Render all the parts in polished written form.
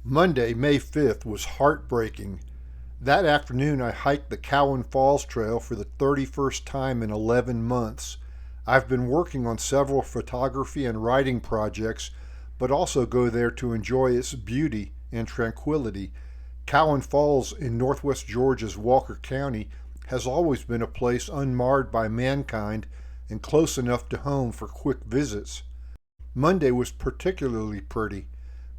Monday, May 5th was heartbreaking. That afternoon I hiked the Keown Falls Trail for the 31st time in 11 months. I've been working on several photography and writing projects, but also go there to enjoy its beauty and tranquility. Keown Falls in northwest Georgia's Walker County has always been a place unmarred by mankind and close enough to home for quick visits. Monday was particularly pretty,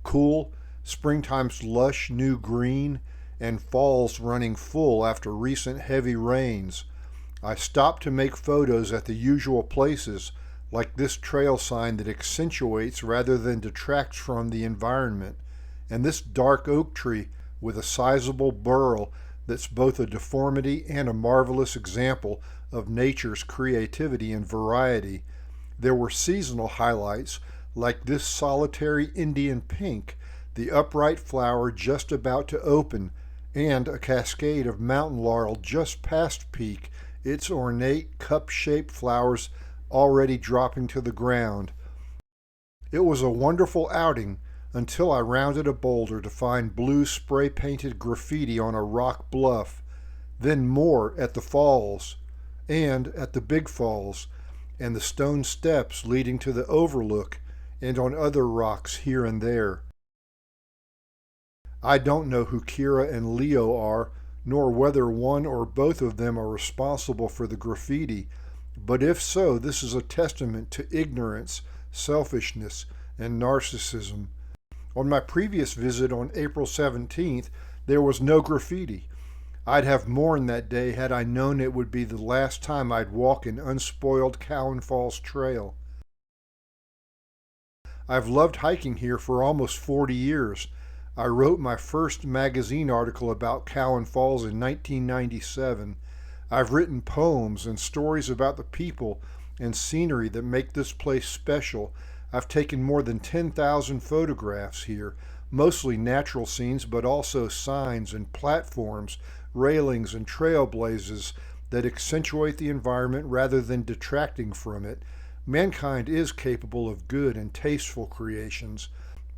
cool, springtime's lush new green, and falls running full after recent heavy rains. I stopped to make photos at the usual places, like this trail sign that accentuates rather than detracts from the environment, and this dark oak tree with a sizable burl that's both a deformity and a marvelous example of nature's creativity and variety. There were seasonal highlights, like this solitary Indian pink, the upright flower just about to open, and a cascade of mountain laurel just past peak, its ornate cup-shaped flowers already dropping to the ground. It was a wonderful outing until I rounded a boulder to find blue spray-painted graffiti on a rock bluff, then more at the falls, and at the big falls, and the stone steps leading to the overlook, and on other rocks here and there. I don't know who Kira and Leo are, nor whether one or both of them are responsible for the graffiti, but if so, this is a testament to ignorance, selfishness, and narcissism. On my previous visit on April 17th, there was no graffiti. I'd have mourned that day had I known it would be the last time I'd walk an unspoiled Keown Falls trail. I've loved hiking here for almost 40 years. I wrote my first magazine article about Keown Falls in 1997. I've written poems and stories about the people and scenery that make this place special. I've taken more than 10,000 photographs here, mostly natural scenes, but also signs and platforms, railings and trailblazes that accentuate the environment rather than detracting from it. Mankind is capable of good and tasteful creations,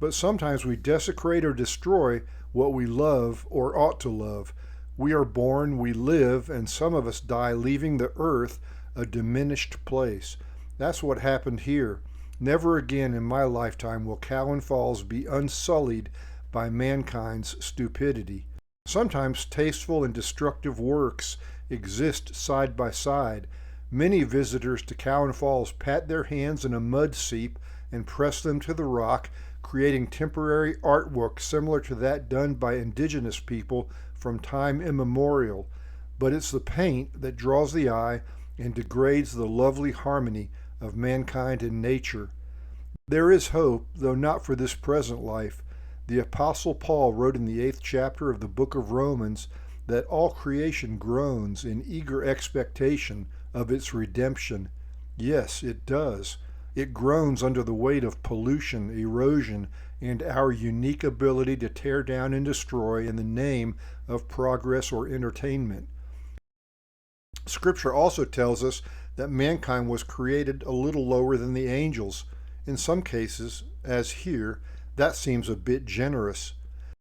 but sometimes we desecrate or destroy what we love or ought to love. We are born, we live, and some of us die leaving the earth a diminished place. That's what happened here. Never again in my lifetime will Keown Falls be unsullied by mankind's stupidity. Sometimes tasteful and destructive works exist side by side. Many visitors to Keown Falls pat their hands in a mud seep and press them to the rock, creating temporary artwork similar to that done by indigenous people from time immemorial. But it's the paint that draws the eye and degrades the lovely harmony of mankind and nature. There is hope, though not for this present life. The Apostle Paul wrote in the 8th chapter of the book of Romans that all creation groans in eager expectation of its redemption. Yes, it does. It groans under the weight of pollution, erosion, and our unique ability to tear down and destroy in the name of progress or entertainment. Scripture also tells us that mankind was created a little lower than the angels. In some cases, as here, that seems a bit generous.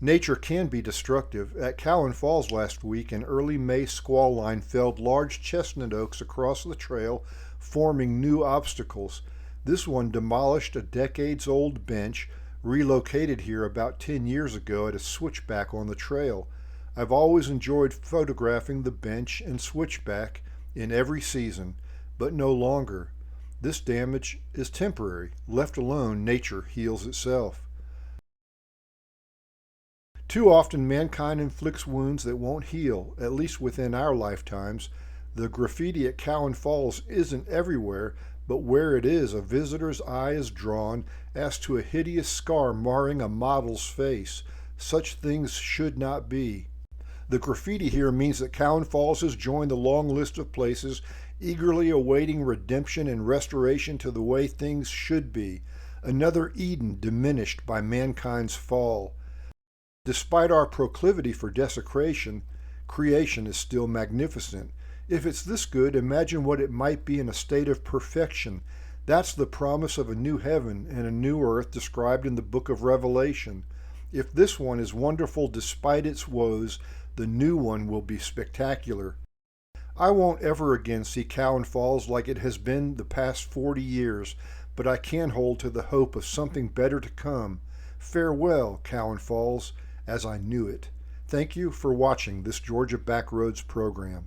Nature can be destructive. At Keown Falls last week, an early May squall line felled large chestnut oaks across the trail, forming new obstacles. This one demolished a decades-old bench, relocated here about 10 years ago at a switchback on the trail. I've always enjoyed photographing the bench and switchback in every season, but no longer. This damage is temporary. Left alone, nature heals itself. Too often mankind inflicts wounds that won't heal, at least within our lifetimes. The graffiti at Keown Falls isn't everywhere, but where it is, a visitor's eye is drawn as to a hideous scar marring a model's face. Such things should not be. The graffiti here means that Keown Falls has joined the long list of places eagerly awaiting redemption and restoration to the way things should be. Another Eden diminished by mankind's fall. Despite our proclivity for desecration, creation is still magnificent. If it's this good, imagine what it might be in a state of perfection. That's the promise of a new heaven and a new earth described in the book of Revelation. If this one is wonderful despite its woes, the new one will be spectacular. I won't ever again see Keown Falls like it has been the past 40 years, but I can hold to the hope of something better to come. Farewell, Keown Falls, as I knew it. Thank you for watching this Georgia Backroads program.